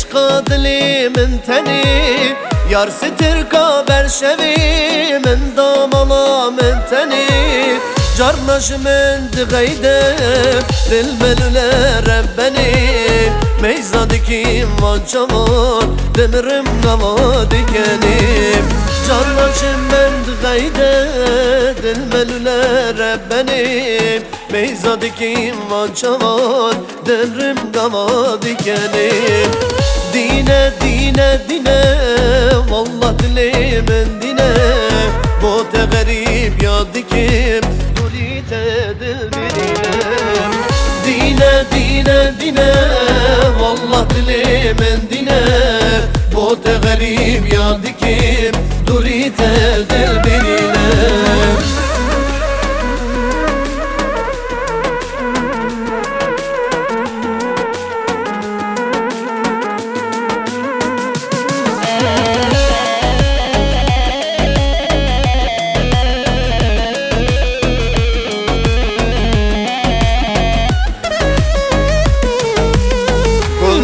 عشق دلی من تنی یار ستر کا برشوی من دامالا من تنی جرنش من دغیده دل ملوله ربنی میزادکی وانچمان دمرم نوادکنیم جرنش من دغیده دل ملوله ربنی میزادکی وانچمان دمرم نوادکنیم دینه دینه دینه والله دلی من دینه بوت غریب یادکیم دوریت دل برینه دینه دینه دینه والله دلی من دینه بوت غریب یادکیم دوریت دل برینه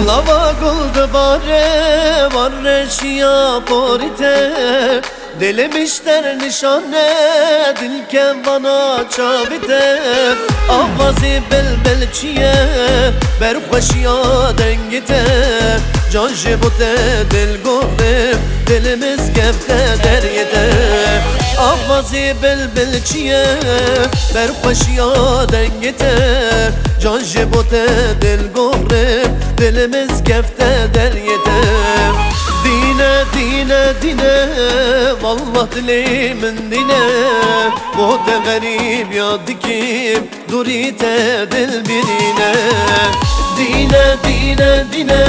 Lava guldu bare var şia porite Delemişler nişane dilken bana çavite Avazi belbelçiye berhoşiya dengite Can jebote del gorem dilimiz gefte deryete Avazi belbelçiye berhoşiya dengite Can jebote del gorem dilimiz gefte deryete Dine dine dine vallah dilimin dine Bu da garip yadikim durite dil birine Dine dine dine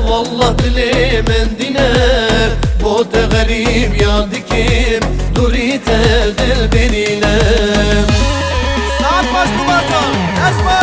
vallah dilimin dine Bu da garip yadikim durite dil birine Saat baş duvardan, esma